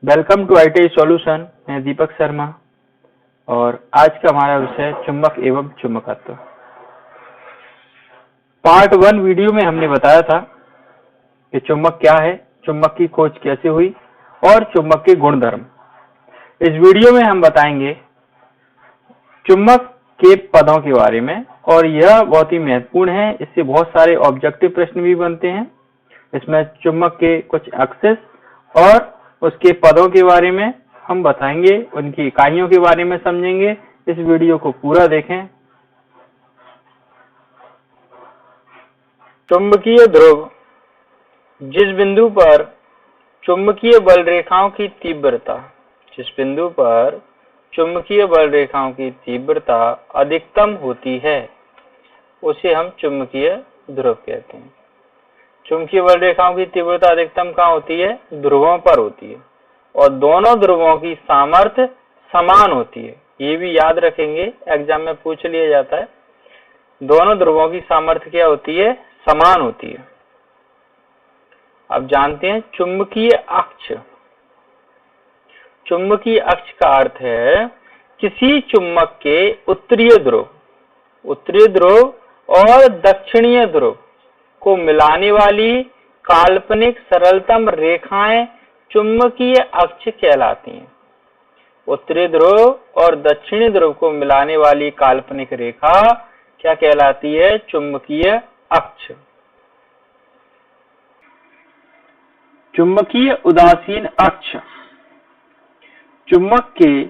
Welcome to IT solution. मैं दीपक शर्मा और आज का हमारा विषय चुंबक एवं चुंबकत्व। पार्ट 1 वीडियो में हमने बताया था कि चुंबक क्या है, चुंबक की खोज कैसे हुई और चुंबक के गुणधर्म। इस वीडियो में हम बताएंगे चुंबक के पदों के बारे में और यह बहुत ही महत्वपूर्ण है। इससे बहुत सारे ऑब्जेक्टिव प्रश्न भी बनते हैं। इसमें चुंबक के कुछ एक्सिस और उसके पदों के बारे में हम बताएंगे, उनकी इकाइयों के बारे में समझेंगे। इस वीडियो को पूरा देखें। चुंबकीय ध्रुव, जिस बिंदु पर चुंबकीय बल रेखाओं की तीव्रता अधिकतम होती है उसे हम चुंबकीय ध्रुव कहते हैं। चुंबकीय बल रेखाओं की तीव्रता अधिकतम कहाँ होती है? ध्रुवों पर होती है और दोनों ध्रुवों की सामर्थ्य समान होती है। ये भी याद रखेंगे, एग्जाम में पूछ लिया जाता है। दोनों ध्रुवों की सामर्थ्य क्या होती है? समान होती है। अब जानते हैं चुंबकीय अक्ष। चुंबकीय अक्ष का अर्थ है किसी चुंबक के उत्तरीय ध्रुव और दक्षिणीय ध्रुव को मिलाने वाली काल्पनिक सरलतम रेखाएं चुंबकीय अक्ष कहलाती हैं। उत्तरी ध्रुव और दक्षिणी ध्रुव को मिलाने वाली काल्पनिक रेखा क्या कहलाती है? चुंबकीय अक्ष। चुंबकीय उदासीन अक्ष, चुंबक के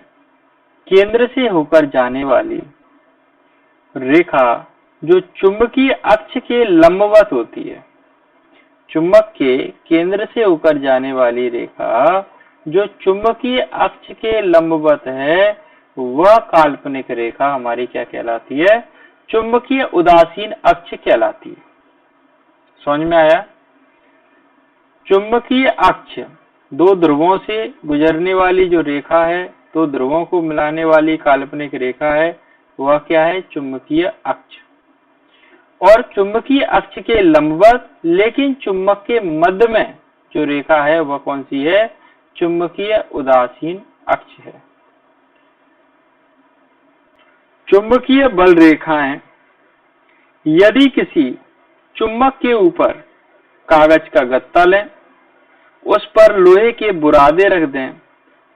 केंद्र से होकर जाने वाली रेखा जो चुंबकीय अक्ष के लंबवत होती है। चुंबक के केंद्र से होकर जाने वाली रेखा जो चुंबकीय अक्ष के लंबवत है, वह काल्पनिक रेखा हमारी क्या कहलाती है? चुंबकीय उदासीन अक्ष कहलाती है। समझ में आया? चुंबकीय अक्ष दो ध्रुवों से गुजरने वाली जो रेखा है, दो ध्रुवों को मिलाने वाली काल्पनिक रेखा है, वह क्या है? चुंबकीय अक्ष। और चुंबकीय अक्ष के लंबवत लेकिन चुंबक के मध्य में जो रेखा है वह कौन सी है? चुंबकीय उदासीन अक्ष है। चुंबकीय बल रेखाएं यदि किसी चुंबक के ऊपर कागज का गत्ता लें, उस पर लोहे के बुरादे रख दें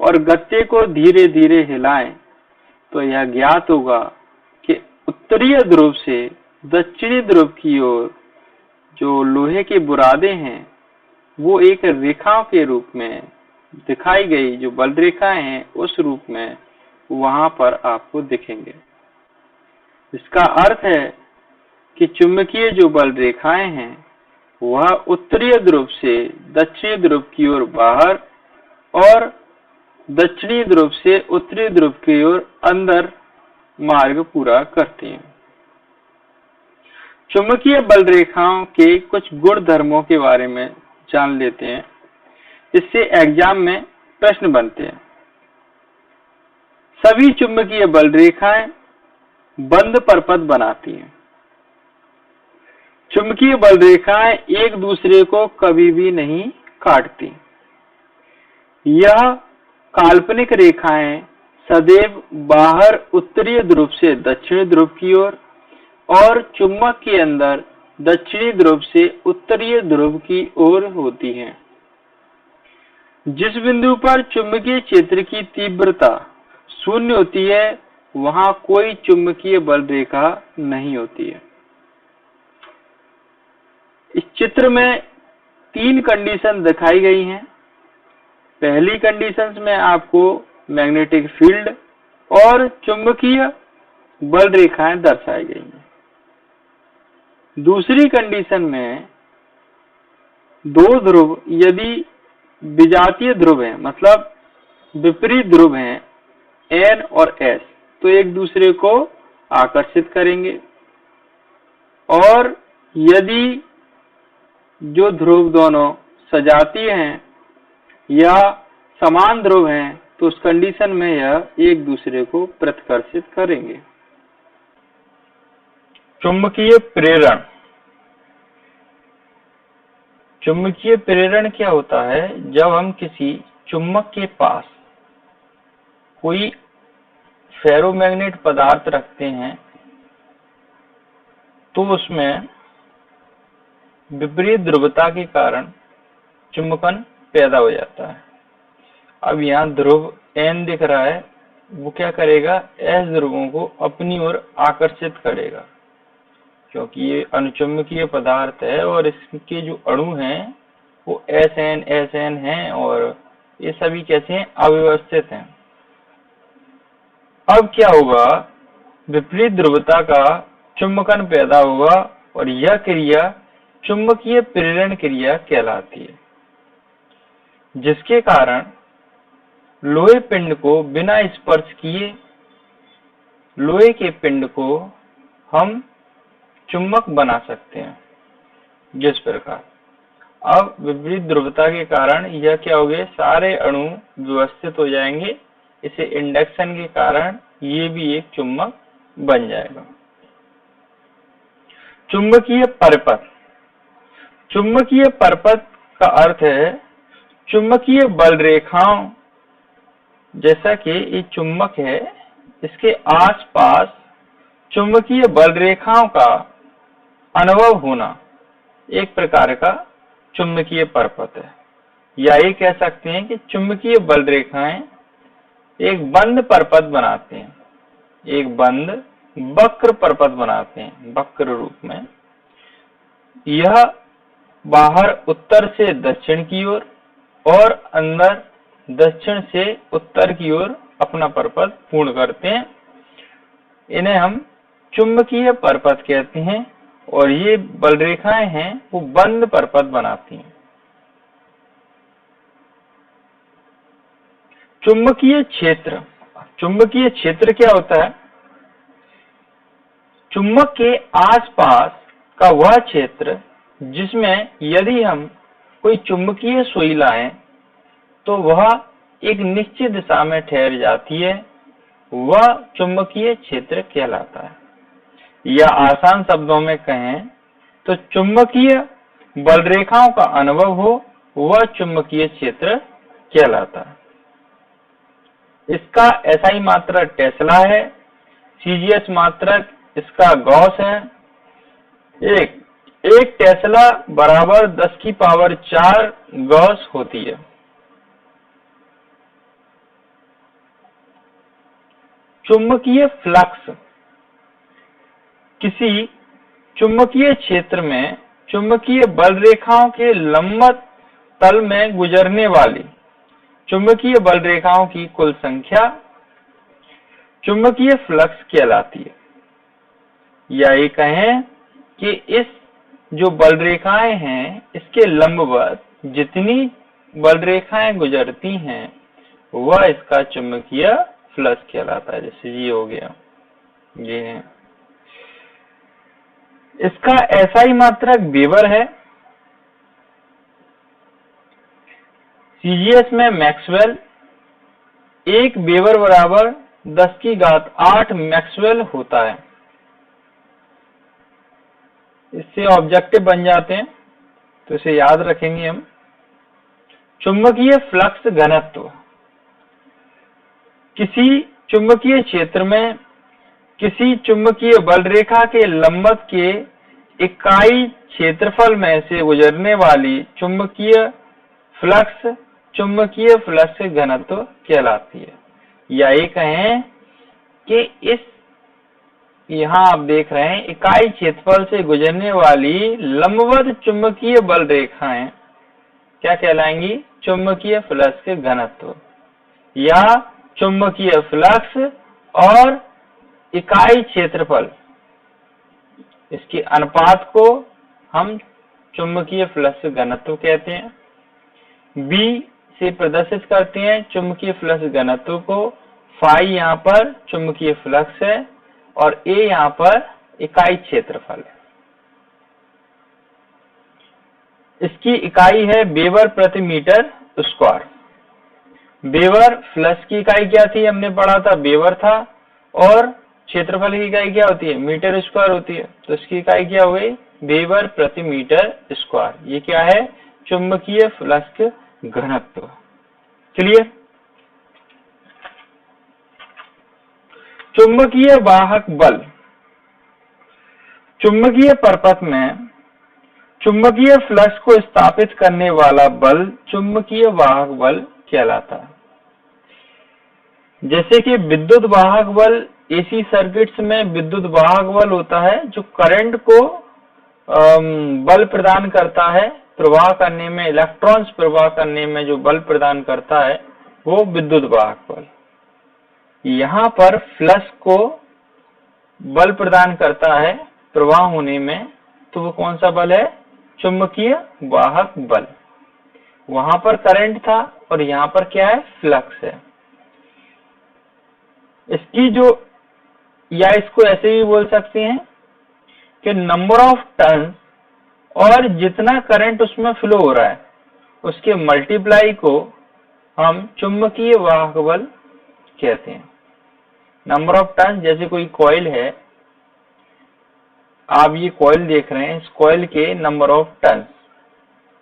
और गत्ते को धीरे धीरे हिलाएं, तो यह ज्ञात होगा कि उत्तरीय ध्रुव से दक्षिणी ध्रुव की ओर जो लोहे के बुरादे हैं वो एक रेखा के रूप में दिखाई गई, जो बल रेखाएं हैं उस रूप में वहां पर आपको दिखेंगे। इसका अर्थ है कि चुंबकीय जो बल रेखाएं हैं वह उत्तरीय ध्रुव से दक्षिणी ध्रुव की ओर बाहर और दक्षिणी ध्रुव से उत्तरी ध्रुव की ओर अंदर मार्ग पूरा करती हैं। चुंबकीय बल रेखाओं के कुछ गुण धर्मों के बारे में जान लेते हैं, इससे एग्जाम में प्रश्न बनते हैं। सभी चुंबकीय बल रेखाएं बंद परपथ बनाती हैं। चुंबकीय बल रेखाएं एक दूसरे को कभी भी नहीं काटती। यह काल्पनिक रेखाएं सदैव बाहर उत्तरीय ध्रुव से दक्षिणी ध्रुव की ओर और चुंबक के अंदर दक्षिणी ध्रुव से उत्तरीय ध्रुव की ओर होती हैं। जिस बिंदु पर चुंबकीय क्षेत्र की तीव्रता शून्य होती है वहां कोई चुंबकीय बल रेखा नहीं होती है। इस चित्र में 3 कंडीशन दिखाई गई हैं। पहली कंडीशन में आपको मैग्नेटिक फील्ड और चुंबकीय बल रेखाएं दर्शाई गई हैं। दूसरी कंडीशन में दो ध्रुव यदि विजातीय ध्रुव है, मतलब विपरीत ध्रुव हैं N और S, तो एक दूसरे को आकर्षित करेंगे। और यदि जो ध्रुव दोनों सजातीय हैं या समान ध्रुव हैं तो उस कंडीशन में यह एक दूसरे को प्रतिकर्षित करेंगे। चुंबकीय प्रेरण। चुंबकीय प्रेरण क्या होता है? जब हम किसी चुम्बक के पास कोई फेरोमैग्नेट पदार्थ रखते हैं तो उसमें विपरीत ध्रुवता के कारण चुंबकन पैदा हो जाता है। अब यहाँ ध्रुव N दिख रहा है, वो क्या करेगा, S ध्रुवों को अपनी ओर आकर्षित करेगा, क्योंकि ये अनुचुंबकीय पदार्थ है और इसके जो अणु हैं वो SN हैं और ये सभी कैसे हैं, अव्यवस्थित हैं। अब क्या होगा, विपरीत ध्रुवता का चुंबकन पैदा होगा और यह क्रिया चुंबकीय प्रेरण क्रिया कहलाती है, जिसके कारण लोहे पिंड को बिना स्पर्श किए लोहे के पिंड को हम चुंबक बना सकते हैं। जिस प्रकार अब विपरीत ध्रुवता के कारण यह क्या हो गए, सारे अणु व्यवस्थित हो जाएंगे, इसे इंडक्शन के कारण ये भी एक चुंबक बन जाएगा। चुंबकीय परपथ। चुंबकीय परपथ का अर्थ है चुंबकीय बल रेखाओं, जैसा कि ये चुंबक है, इसके आसपास चुंबकीय बल रेखाओं का अनुभव होना एक प्रकार का चुंबकीय परपथ है। या ये कह सकते हैं कि चुंबकीय बल रेखाएं एक बंद परपथ बनाते हैं, एक बंद वक्र परपथ बनाते हैं, वक्र रूप में। यह बाहर उत्तर से दक्षिण की ओर और अंदर दक्षिण से उत्तर की ओर अपना परपथ पूर्ण करते हैं। इन्हें हम चुंबकीय परपथ कहते हैं और ये बल रेखाएं हैं वो बंद परपथ बनाती हैं। चुंबकीय क्षेत्र। चुंबकीय क्षेत्र क्या होता है, चुंबक के आसपास का वह क्षेत्र जिसमें यदि हम कोई चुंबकीय सुई लाएं तो वह एक निश्चित दिशा में ठहर जाती है, वह चुंबकीय क्षेत्र कहलाता है। या आसान शब्दों में कहें तो चुंबकीय बल रेखाओं का अनुभव हो, वह चुंबकीय क्षेत्र कहलाता है। इसका SI मात्रक टेस्ला है, CGS मात्रक इसका गॉस है। एक टेस्ला बराबर 10⁴ गॉस होती है। चुंबकीय फ्लक्स। किसी चुंबकीय क्षेत्र में चुंबकीय बल रेखाओं के लंबवत तल में गुजरने वाली चुंबकीय बल रेखाओं की कुल संख्या चुंबकीय फ्लक्स कहलाती है। या ये कहें कि इस जो बल रेखाएं हैं इसके लंबवत जितनी बल रेखाएं गुजरती हैं वह इसका चुंबकीय फ्लक्स कहलाता है। जैसे ये हो गया, ये है। इसका SI मात्रक वेबर है। CGS में मैक्सवेल 1 वेबर बराबर 10⁸ मैक्सवेल होता है। इससे ऑब्जेक्टिव बन जाते हैं तो इसे याद रखेंगे हम। चुंबकीय फ्लक्स घनत्व। किसी चुंबकीय क्षेत्र में किसी चुंबकीय बल रेखा के लंबवत के इकाई क्षेत्रफल में से गुजरने वाली चुंबकीय फ्लक्स घनत्व कहलाती है। या ये कहें कि इस यहाँ आप देख रहे हैं इकाई क्षेत्रफल से गुजरने वाली लंबवत चुंबकीय बल रेखाएं क्या कहलाएंगी, चुंबकीय फ्लक्स के घनत्व। या चुंबकीय फ्लक्स और इकाई क्षेत्रफल इसके अनुपात को हम चुंबकीय फ्लक्स घनत्व कहते हैं। B से प्रदर्शित करते हैं चुंबकीय फ्लक्स घनत्व को। फाई यहाँ पर चुंबकीय फ्लक्स है और A यहाँ पर इकाई क्षेत्रफल है। इसकी इकाई है वेबर प्रति मीटर स्क्वायर। वेबर फ्लक्स की इकाई क्या थी, हमने पढ़ा था, वेबर था, और क्षेत्रफल की इकाई क्या होती है, मीटर स्क्वायर होती है। तो इसकी इकाई क्या हो गई, वेबर प्रति मीटर स्क्वायर। ये क्या है, चुंबकीय फ्लक्स घनत्व। क्लियर? चुंबकीय वाहक बल, चुंबकीय परपथ में चुंबकीय फ्लक्स को स्थापित करने वाला बल चुंबकीय वाहक बल कहलाता है। जैसे कि विद्युत वाहक बल, एसी सर्किट्स में विद्युत वाहक बल होता है जो करंट को बल प्रदान करता है, प्रवाह करने में, इलेक्ट्रॉन्स प्रवाह करने में जो बल प्रदान करता है वो विद्युत वाहक बल। यहाँ पर फ्लक्स को बल प्रदान करता है प्रवाह होने में, तो वो कौन सा बल है? चुंबकीय वाहक बल। वहां पर करंट था और यहाँ पर क्या है? फ्लक्स है। इसकी जो, या इसको ऐसे भी बोल सकते हैं कि नंबर ऑफ टर्न और जितना करंट उसमें फ्लो हो रहा है उसके मल्टीप्लाई को हम चुंबकीय वाहक बल कहते हैं। नंबर ऑफ टर्न, जैसे कोई कॉइल है, आप ये कॉइल देख रहे हैं, इस कॉइल के नंबर ऑफ टर्न,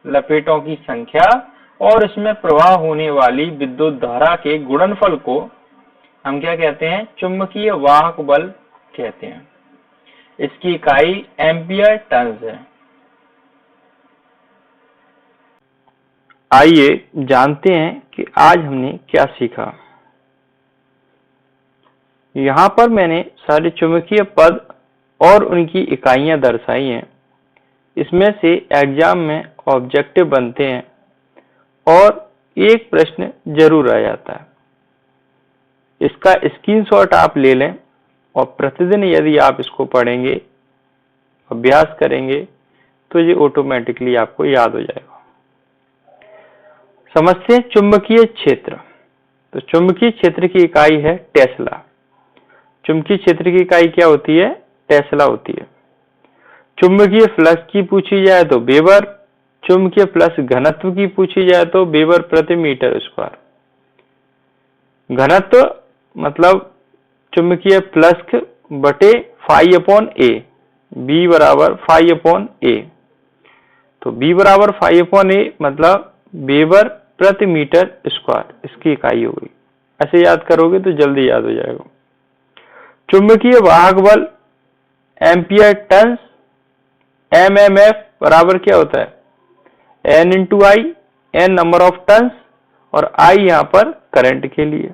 लपेटों की संख्या और इसमें प्रवाह होने वाली विद्युत धारा के गुणनफल को हम क्या कहते हैं? चुंबकीय वाहक बल कहते हैं। इसकी इकाई एम्पियर टर्न्स है। आइए जानते हैं कि आज हमने क्या सीखा। यहाँ पर मैंने सारे चुंबकीय पद और उनकी इकाइयां दर्शाई हैं। इसमें से एग्जाम में ऑब्जेक्टिव बनते हैं और एक प्रश्न जरूर आ जाता है। इसका स्क्रीनशॉट आप ले लें और प्रतिदिन यदि आप इसको पढ़ेंगे, अभ्यास करेंगे, तो ये ऑटोमेटिकली आपको याद हो जाएगा। समझते हैं चुंबकीय क्षेत्र। तो चुंबकीय क्षेत्र की इकाई है टेस्ला। चुंबकीय क्षेत्र की इकाई क्या होती है? टेस्ला होती है। चुंबकीय फ्लक्स की पूछी जाए तो वेबर, चुंबकीय फ्लक्स घनत्व की पूछी जाए तो वेबर प्रति मीटर स्क्वायर। घनत्व मतलब चुंबकीय फ्लक्स बटे फाई अपॉन ए, बी बराबर फाई अपॉन ए। तो बी बराबर फाई अपॉन ए मतलब वेबर प्रति मीटर स्क्वायर, इसकी इकाई हो गई। ऐसे याद करोगे तो जल्दी याद हो जाएगा। चुंबकीय वाहक बल एम्पियर टर्न्स, एमएमएफ बराबर क्या होता है? N into I, N number of turns और आई यहाँ पर करंट के लिए,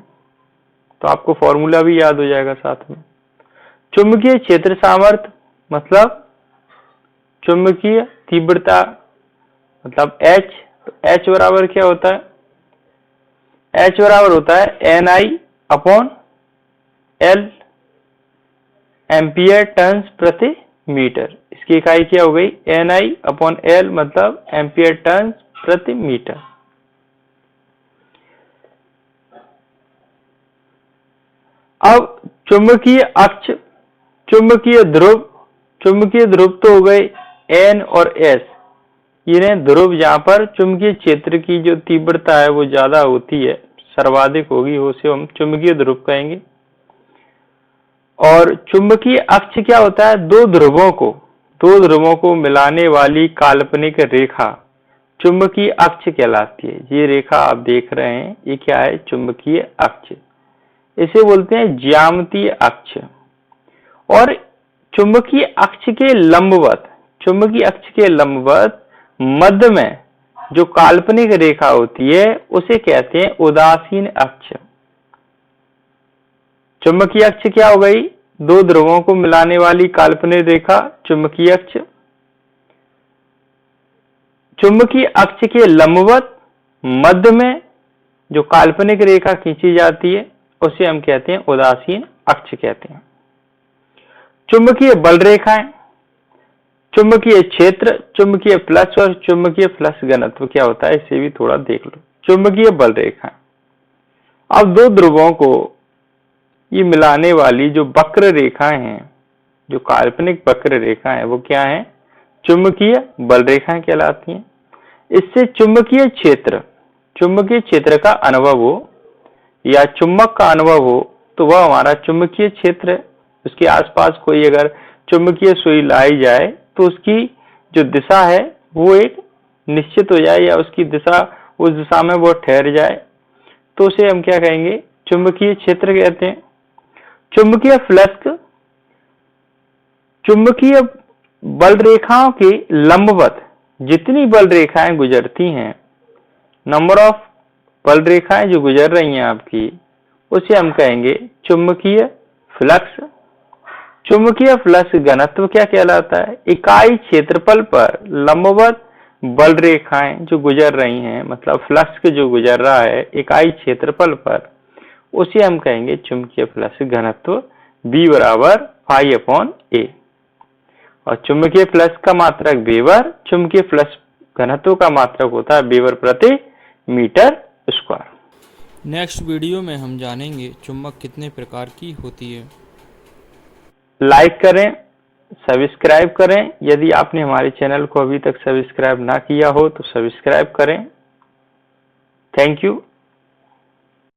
तो आपको फॉर्मूला भी याद हो जाएगा साथ में। चुंबकीय क्षेत्र सामर्थ्य मतलब चुंबकीय तीव्रता मतलब H, तो H बराबर क्या होता है? H बराबर होता है एन आई अपॉन एल, एम्पियर टर्न्स प्रति मीटर। इसकी इकाई क्या हो गई? एन आई अपॉन एल मतलब एम्पियर टर्न्स प्रति मीटर। अब चुंबकीय अक्ष, चुंबकीय ध्रुव, चुंबकीय ध्रुव तो हो गए एन और एस, ये ध्रुव जहां पर चुंबकीय क्षेत्र की जो तीव्रता है वो ज्यादा होती है, सर्वाधिक होगी, उसे हम चुंबकीय ध्रुव कहेंगे। और चुंबकीय अक्ष क्या होता है? दो ध्रुवों को मिलाने वाली काल्पनिक रेखा चुंबकीय अक्ष कहलाती है। ये रेखा आप देख रहे हैं, ये क्या है? चुंबकीय अक्ष। इसे बोलते हैं ज्यामितीय अक्ष। और चुंबकीय अक्ष के लंबवत, चुंबकीय अक्ष के लंबवत मध्य में जो काल्पनिक रेखा होती है उसे कहते हैं उदासीन अक्ष। चुंबकीय अक्ष क्या हो गई? दो ध्रुवों को मिलाने वाली काल्पनिक रेखा चुंबकीय अक्ष। चुंबकीय अक्ष के लंबवत मध्य में जो काल्पनिक रेखा खींची जाती है उसे हम कहते हैं उदासीन अक्ष कहते हैं। चुंबकीय बल रेखाएं, चुंबकीय क्षेत्र, चुंबकीय फ्लक्स और चुंबकीय फ्लक्स घनत्व क्या होता है इसे भी थोड़ा देख लो। चुंबकीय बल रेखाएं, अब दो ध्रुवों को ये मिलाने वाली जो वक्र रेखाएं हैं, जो काल्पनिक वक्र रेखा है वो क्या है? चुंबकीय बल रेखाएं कहलाती हैं। इससे चुंबकीय क्षेत्र का अनुभव हो या चुंबक का अनुभव हो तो वह हमारा चुंबकीय क्षेत्र है। उसके आसपास कोई अगर चुंबकीय सुई लाई जाए तो उसकी जो दिशा है वो एक निश्चित हो जाए या उसकी दिशा, उस दिशा में वो ठहर जाए, तो उसे हम क्या कहेंगे, चुंबकीय क्षेत्र कहते हैं। चुंबकीय फ्लक्स चुंबकीय बल रेखाओं के लंबवत जितनी बल रेखाएं गुजरती हैं, नंबर ऑफ बल रेखाएं जो गुजर रही हैं आपकी, उसे हम कहेंगे चुंबकीय फ्लक्स। चुंबकीय फ्लक्स घनत्व क्या कहलाता है, इकाई क्षेत्रफल पर लंबवत बल रेखाएं जो गुजर रही हैं, मतलब फ्लक्स जो गुजर रहा है इकाई क्षेत्रफल पर, उसे हम कहेंगे चुंबकीय फ्लक्स घनत्व B बराबर φ/a। और चुंबकीय फ्लक्स का मात्रक वेबर, चुंबकीय फ्लक्स घनत्व का मात्रक होता है वेबर प्रति मीटर स्क्वायर। नेक्स्ट वीडियो में हम जानेंगे चुंबक कितने प्रकार की होती है। लाइक करें, सब्सक्राइब करें। यदि आपने हमारे चैनल को अभी तक सब्सक्राइब ना किया हो तो सब्सक्राइब करें। Thank you.